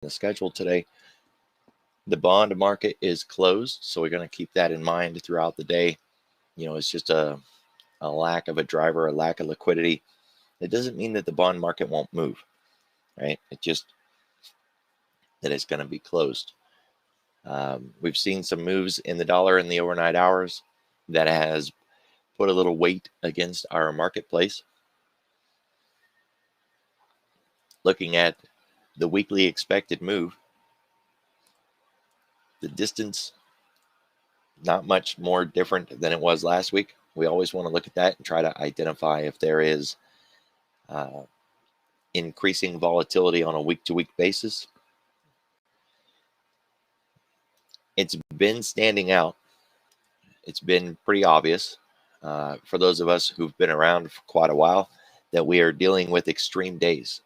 the schedule today. The bond market is closed, so we're going to keep that in mind throughout the day. It's just a lack of a driver, a lack of liquidity. It doesn't mean that the bond market won't move, right? It just that it's going to be closed. We've seen some moves in the dollar in the overnight hours that has put a little weight against our marketplace. Looking at the weekly expected move, the distance, not much more different than it was last week. We always want to look at that and try to identify if there is increasing volatility on a week-to-week basis. It's been standing out. It's been pretty obvious for those of us who've been around for quite a while that we are dealing with extreme days,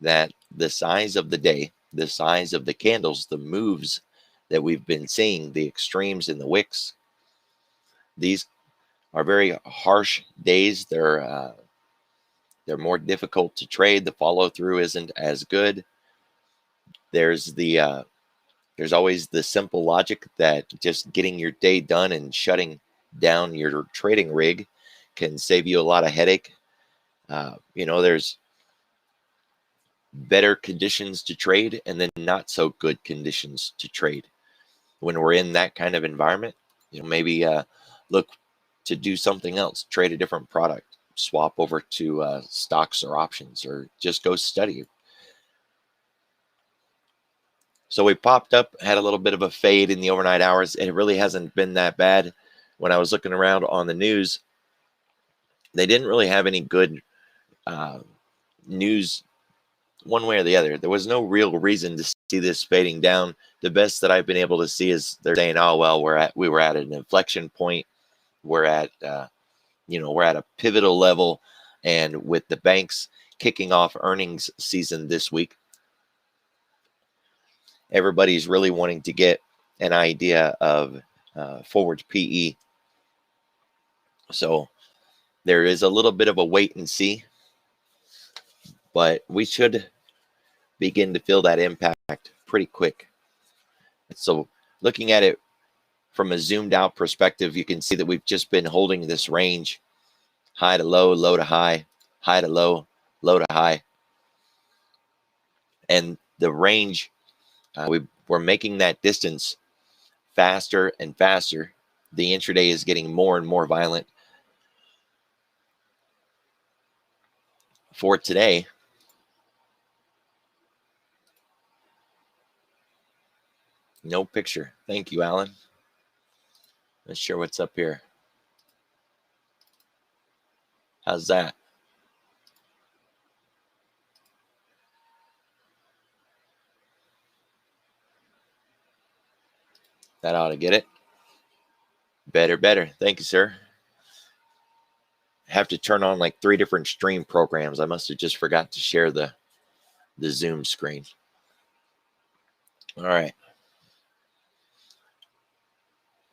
that the size of the day, the size of the candles, the moves that we've been seeing, the extremes in the wicks, these are very harsh days. They're more difficult to trade. The follow through isn't as good. There's always the simple logic that just getting your day done and shutting down your trading rig can save you a lot of headache. There's better conditions to trade and then not so good conditions to trade. When we're in that kind of environment, maybe look to do something else, trade a different product, swap over to stocks or options, or just go study. So we popped up, had a little bit of a fade in the overnight hours. It really hasn't been that bad. When I was looking around on the news, they didn't really have any good news one way or the other. There was no real reason to see this fading down. The best that I've been able to see is they're saying, "Oh well, we were at an inflection point. We're at we're at a pivotal level, and with the banks kicking off earnings season this week, everybody's really wanting to get an idea of forward PE. So there is a little bit of a wait and see, but we should begin to feel that impact pretty quick." So looking at it from a zoomed out perspective, you can see that we've just been holding this range, high to low, low to high, high to low, low to high. And the range, we're making that distance faster and faster. The intraday is getting more and more violent. For today, no picture. Thank you, Alan. Let's share what's up here. How's that? That ought to get it. Better. Thank you, sir. I have to turn on like 3 different stream programs. I must have just forgot to share the Zoom screen. All right.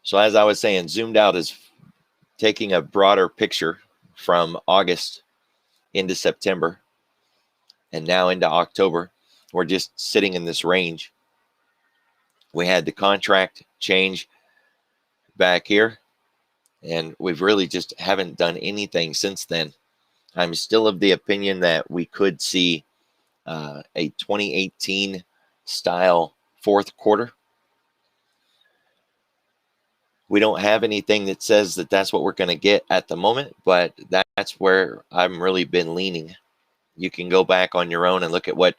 So as I was saying, zoomed out is taking a broader picture from August into September and now into October. We're just sitting in this range. We had the contract change back here, and we've really just haven't done anything since then. I'm still of the opinion that we could see a 2018 style fourth quarter. We don't have anything that says that that's what we're going to get at the moment, but that's where I've really been leaning. You can go back on your own and look at what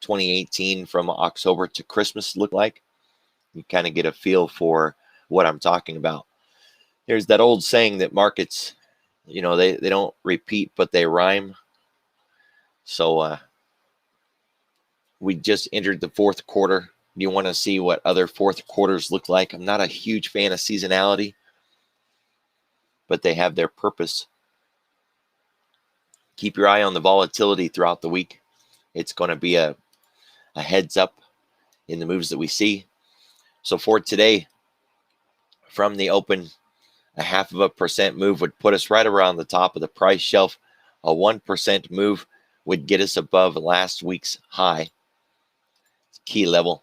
2018 from October to Christmas looked like. You kind of get a feel for what I'm talking about. There's that old saying that markets, they don't repeat, but they rhyme. So we just entered the fourth quarter. You want to see what other fourth quarters look like. I'm not a huge fan of seasonality, but they have their purpose. Keep your eye on the volatility throughout the week. It's going to be a heads up in the moves that we see. So for today, from the open, a 0.5% move would put us right around the top of the price shelf. A 1% move would get us above last week's high. key level.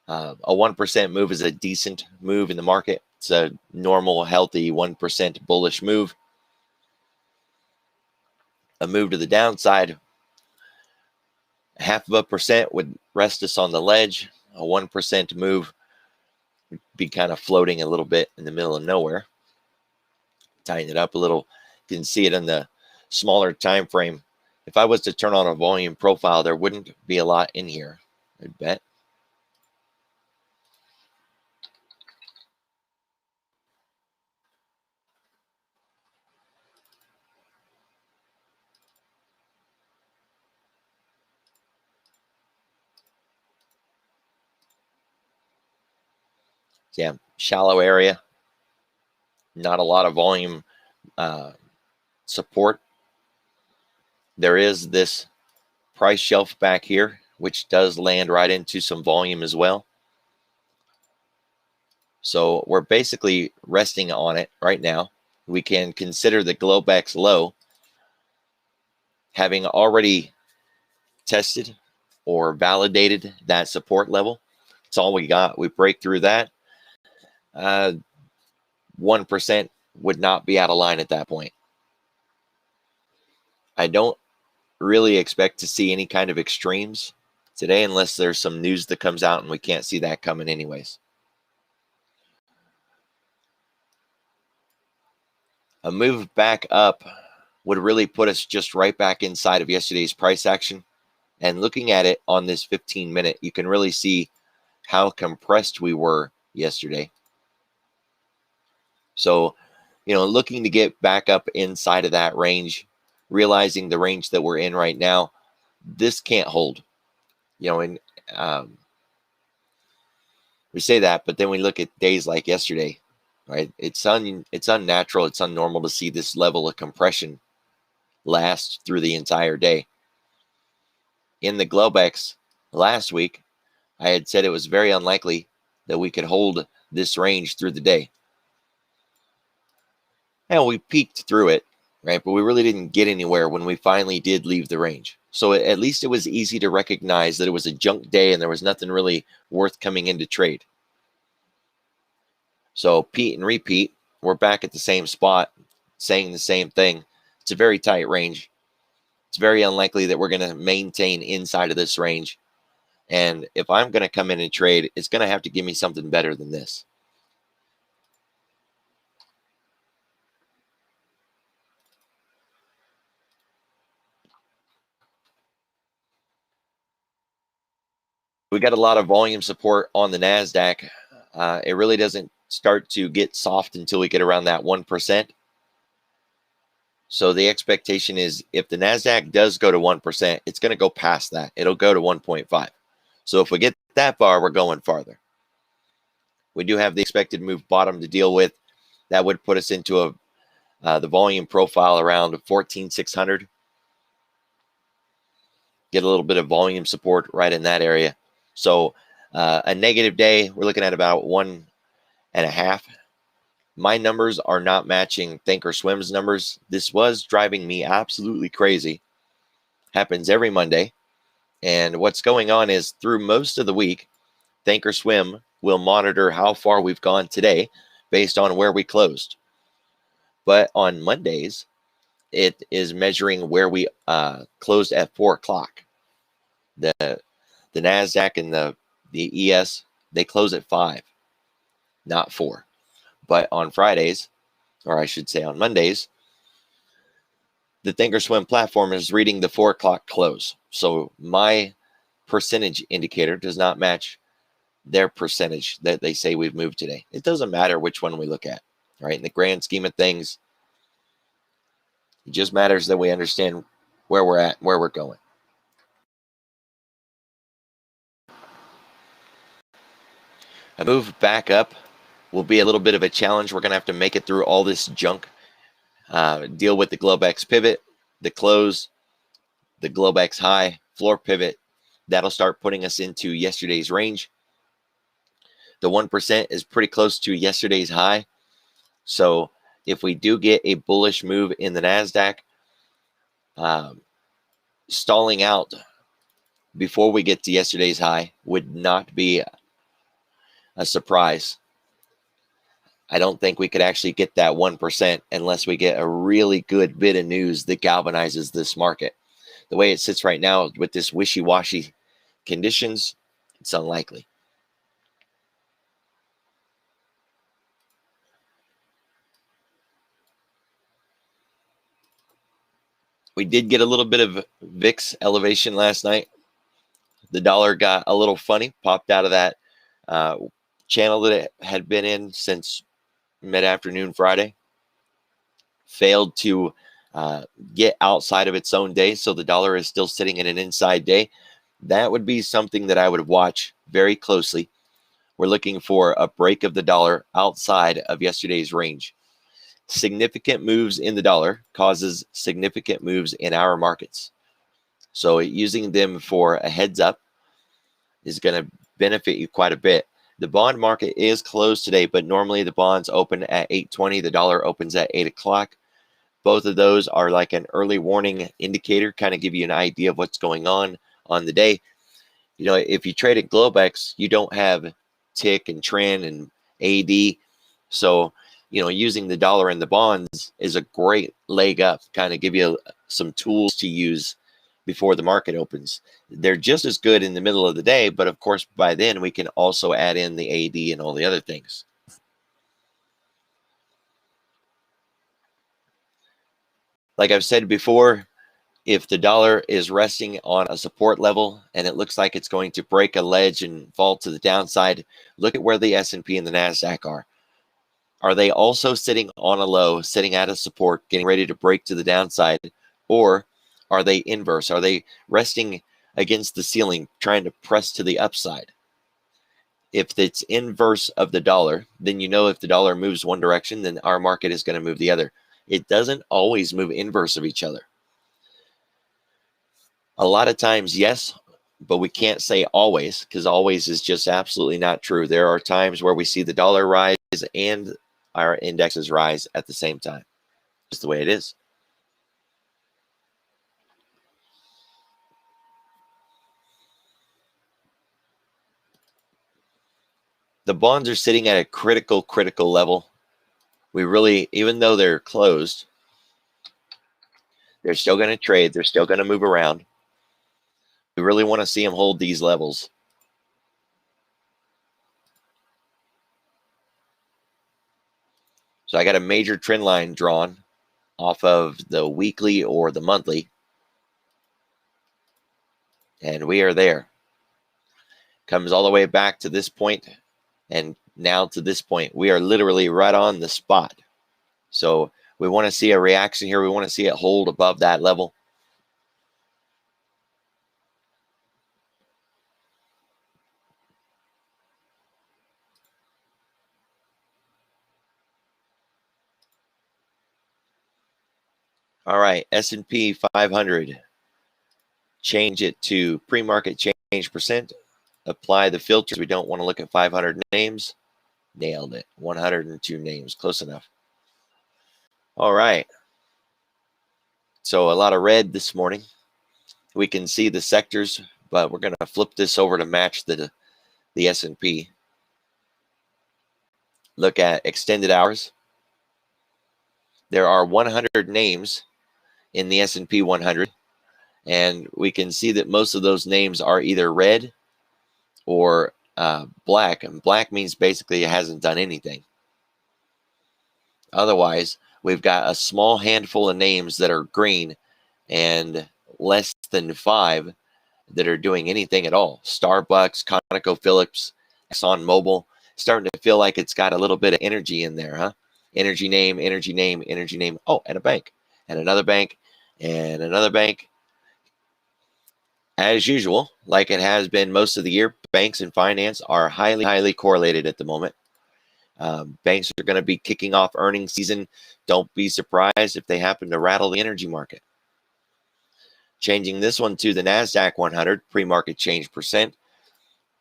A 1% move is a decent move in the market. It's a normal, healthy 1% bullish move. A move to the downside, 0.5% would rest us on the ledge. A 1% move would be kind of floating a little bit in the middle of nowhere. Tighten it up a little. You can see it in the smaller time frame. If I was to turn on a volume profile, there wouldn't be a lot in here, I'd bet. Yeah, shallow area. Not a lot of volume support. There is this price shelf back here, which does land right into some volume as well. So we're basically resting on it right now. We can consider the Globex low having already tested or validated that support level. That's all we got. We break through that. 1% would not be out of line at that point. I don't really expect to see any kind of extremes today unless there's some news that comes out and we can't see that coming anyways. A move back up would really put us just right back inside of yesterday's price action. And looking at it on this 15-minute, you can really see how compressed we were yesterday. So, looking to get back up inside of that range, realizing the range that we're in right now, this can't hold. And we say that, but then we look at days like yesterday, right? It's unnatural, it's unnormal to see this level of compression last through the entire day. In the Globex last week, I had said it was very unlikely that we could hold this range through the day. And we peaked through it, right? But we really didn't get anywhere when we finally did leave the range. So at least it was easy to recognize that it was a junk day and there was nothing really worth coming into trade. So Pete and repeat, we're back at the same spot, saying the same thing. It's a very tight range. It's very unlikely that we're going to maintain inside of this range. And if I'm going to come in and trade, it's going to have to give me something better than this. We got a lot of volume support on the NASDAQ. It really doesn't start to get soft until we get around that 1%. So the expectation is if the NASDAQ does go to 1%, it's going to go past that. It'll go to 1.5. So if we get that far, we're going farther. We do have the expected move bottom to deal with. That would put us into the volume profile around 14,600. Get a little bit of volume support right in that area. So a negative day, we're looking at about 1.5. My numbers are not matching Thinkorswim's numbers. This was driving me absolutely crazy. Happens every Monday. And what's going on is through most of the week, Thinkorswim will monitor how far we've gone today based on where we closed. But on Mondays, it is measuring where we closed at 4 o'clock. The NASDAQ and the ES, they close at 5, not 4. But on Fridays, or I should say on Mondays, the Thinkorswim platform is reading the 4 o'clock close. So my percentage indicator does not match their percentage that they say we've moved today. It doesn't matter which one we look at, right? In the grand scheme of things, it just matters that we understand where we're at, where we're going. A move back up will be a little bit of a challenge. We're going to have to make it through all this junk. Deal with the Globex pivot, the close, the Globex high, floor pivot. That'll start putting us into yesterday's range. The 1% is pretty close to yesterday's high. So if we do get a bullish move in the NASDAQ, stalling out before we get to yesterday's high would not be a surprise. I don't think we could actually get that 1% unless we get a really good bit of news that galvanizes this market. The way it sits right now with this wishy-washy conditions, it's unlikely. We did get a little bit of VIX elevation last night. The dollar got a little funny, popped out of that channel that it had been in since mid-afternoon Friday. Failed to get outside of its own day, so the dollar is still sitting in an inside day. That would be something that I would watch very closely. We're looking for a break of the dollar outside of yesterday's range. Significant moves in the dollar causes significant moves in our markets. So using them for a heads up is going to benefit you quite a bit. The bond market is closed today, but normally the bonds open at 8:20. The dollar opens at 8 o'clock. Both of those are like an early warning indicator, kind of give you an idea of what's going on the day. You know, if you trade at Globex, you don't have tick and trend and AD. So, you know, using the dollar and the bonds is a great leg up, kind of give you some tools to use before the market opens. They're just as good in the middle of the day, but of course, by then we can also add in the AD and all the other things. Like I've said before, if the dollar is resting on a support level and it looks like it's going to break a ledge and fall to the downside, look at where the S&P and the NASDAQ are. Are they also sitting on a low, sitting at a support, getting ready to break to the downside? Or are they inverse? Are they resting against the ceiling, trying to press to the upside? If it's inverse of the dollar, then you know if the dollar moves one direction, then our market is going to move the other. It doesn't always move inverse of each other. A lot of times, yes, but we can't say always, because always is just absolutely not true. There are times where we see the dollar rise and our indexes rise at the same time. Just the way it is. The bonds are sitting at a critical level. We really, even though they're closed, they're still going to trade. They're still going to move around. We really want to see them hold these levels. So I got a major trend line drawn off of the weekly or the monthly. And we are there. Comes all the way back to this point, and now to this point. We are literally right on the spot. So we want to see a reaction here. We want to see it hold above that level. All right, S&P 500. Change it to pre-market change percent. Apply the filters. We don't want to look at 500 names. Nailed it. 102 names. Close enough. All right. So a lot of red this morning. We can see the sectors, but we're going to flip this over to match the S&P. Look at extended hours. There are 100 names in the S&P 100, and we can see that most of those names are either red or black, and black means basically it hasn't done anything. Otherwise, we've got a small handful of names that are green and less than 5 that are doing anything at all. Starbucks, ConocoPhillips, ExxonMobil, starting to feel like it's got a little bit of energy in there, huh? Energy name, energy name, energy name. Oh, and a bank, and another bank, and another bank. As usual, like it has been most of the year, banks and finance are highly correlated at the moment. Banks are going to be kicking off earnings season. Don't be surprised if they happen to rattle the energy market. Changing this one to the NASDAQ 100, pre-market change percent,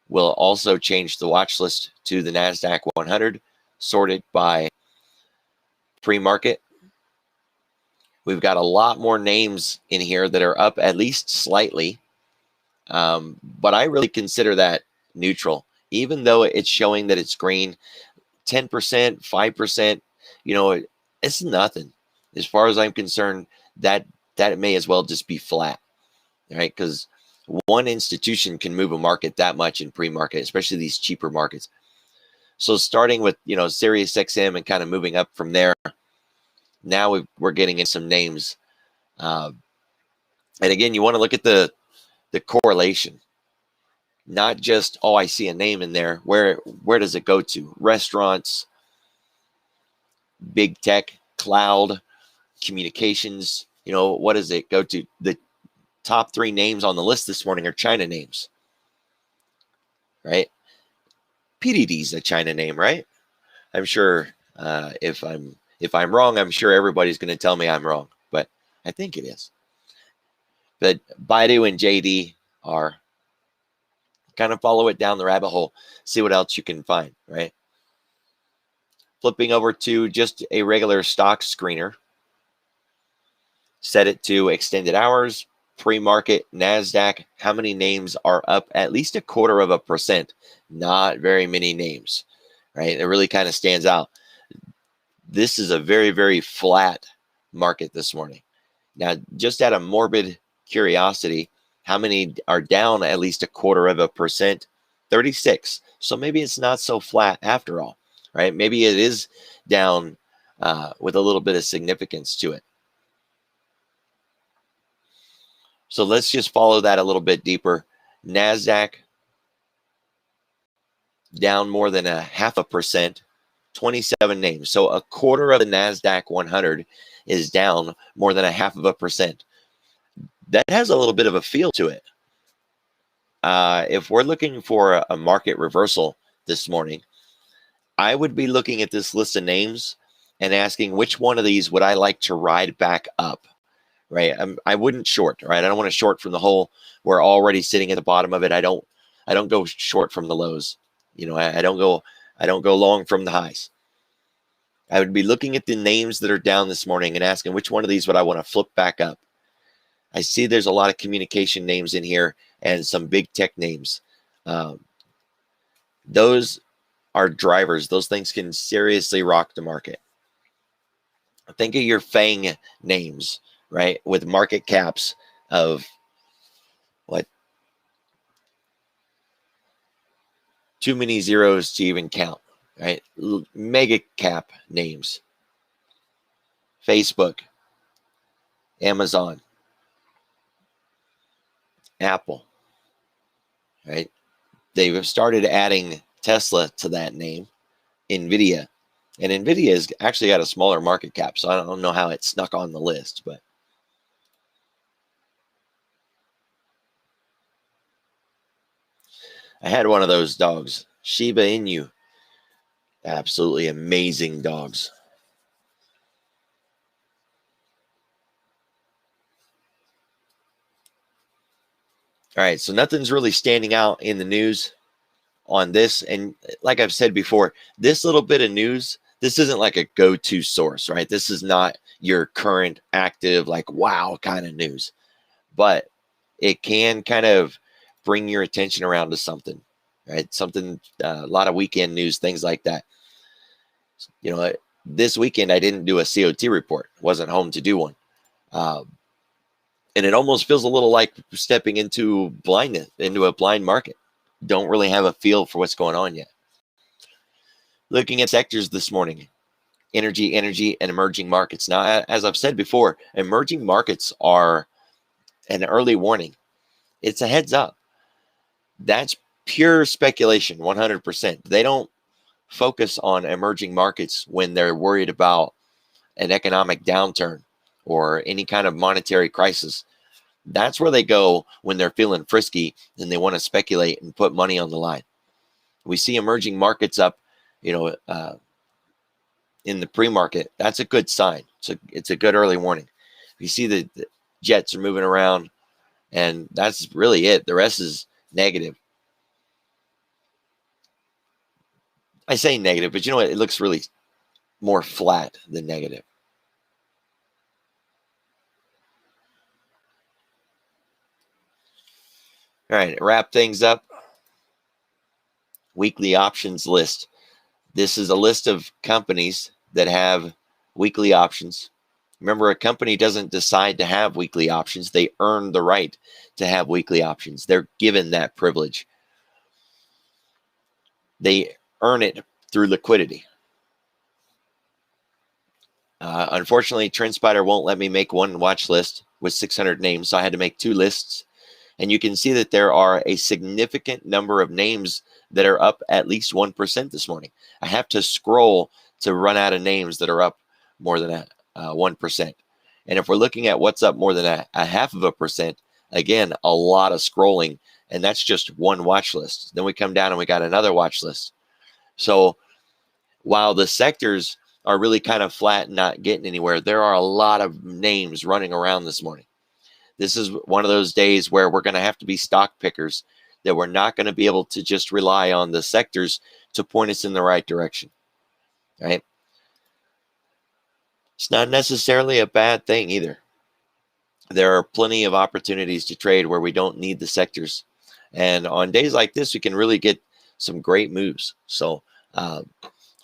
will also change the watch list to the NASDAQ 100, sorted by pre-market. We've got a lot more names in here that are up at least slightly. But I really consider that neutral, even though it's showing that it's green. 10%, 5%, it's nothing. As far as I'm concerned, that may as well just be flat, right? Because one institution can move a market that much in pre-market, especially these cheaper markets. So starting with, Sirius XM and kind of moving up from there, now we're getting in some names. And again, you want to look at the correlation, not just, oh, I see a name in there. Where does it go to? Restaurants, big tech, cloud, communications. What does it go to? The top 3 names on the list this morning are China names, right? PDD's a China name, right? I'm sure if I'm wrong, I'm sure everybody's going to tell me I'm wrong, but I think it is. But Baidu and JD are kind of follow it down the rabbit hole, see what else you can find, right? Flipping over to just a regular stock screener, set it to extended hours, pre-market, NASDAQ. How many names are up? At least 0.25%. Not very many names, right? It really kind of stands out. This is a very, very flat market this morning. Now, just out of morbid curiosity, how many are down at least 0.25%? 36. So maybe it's not so flat after all, right? Maybe it is down with a little bit of significance to it. So let's just follow that a little bit deeper. NASDAQ down more than 0.5%, 27 names. So a quarter of the NASDAQ 100 is down more than 0.5%. That has a little bit of a feel to it. If we're looking for a market reversal this morning, I would be looking at this list of names and asking which one of these would I like to ride back up, right? I wouldn't short, right? I don't want to short from the hole. We're already sitting at the bottom of it. I don't go short from the lows. I don't go long from the highs. I would be looking at the names that are down this morning and asking which one of these would I want to flip back up. I see there's a lot of communication names in here and some big tech names. Those are drivers. Those things can seriously rock the market. Think of your FANG names, right? With market caps of what? Too many zeros to even count, right? Mega cap names. Facebook, Amazon, Apple, right? They've started adding Tesla to that name, NVIDIA. And NVIDIA has actually got a smaller market cap, so I don't know how it snuck on the list, but I had one of those dogs, Shiba Inu. Absolutely amazing dogs. All right, so nothing's really standing out in the news on this. And like I've said before, this little bit of news, this isn't like a go-to source, right? This is not your current active, like, wow kind of news. But it can kind of bring your attention around to something, right? Something, a lot of weekend news, things like that. This weekend I didn't do a COT report. Wasn't home to do one. And it almost feels a little like stepping into blindness, into a blind market. Don't really have a feel for what's going on yet. Looking at sectors this morning, energy, and emerging markets. Now, as I've said before, emerging markets are an early warning. It's a heads up. That's pure speculation, 100%. They don't focus on emerging markets when they're worried about an economic downturn or any kind of monetary crisis. That's where they go when they're feeling frisky and they want to speculate and put money on the line. We see emerging markets up, in the pre-market. That's a good sign. It's a good early warning. You see the jets are moving around, and that's really it. The rest is negative. I say negative, but you know what? It looks really more flat than negative. All All right, wrap things up. Weekly options list. This is a list of companies that have weekly options. Remember, a company doesn't decide to have weekly options. They earn the right to have weekly options. They're given that privilege. They earn it through liquidity. Unfortunately, TrendSpider won't let me make one watch list with 600 names, so I had to make 2 lists. And you can see that there are a significant number of names that are up at least 1% this morning. I have to scroll to run out of names that are up more than 1%. And if we're looking at what's up more than a half of a percent, again, a lot of scrolling, and that's just one watch list. Then we come down and we got another watch list. So while the sectors are really kind of flat and not getting anywhere, there are a lot of names running around this morning. This is one of those days where we're going to have to be stock pickers, that we're not going to be able to just rely on the sectors to point us in the right direction, right? It's not necessarily a bad thing either. There are plenty of opportunities to trade where we don't need the sectors. And on days like this, we can really get some great moves. So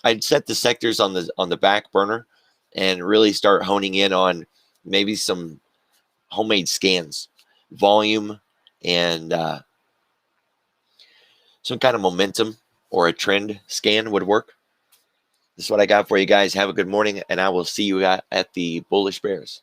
I'd set the sectors on the back burner and really start honing in on maybe some homemade scans, volume, and some kind of momentum or a trend scan would work. This is what I got for you guys. Have a good morning, and I will see you at the Bullish Bears.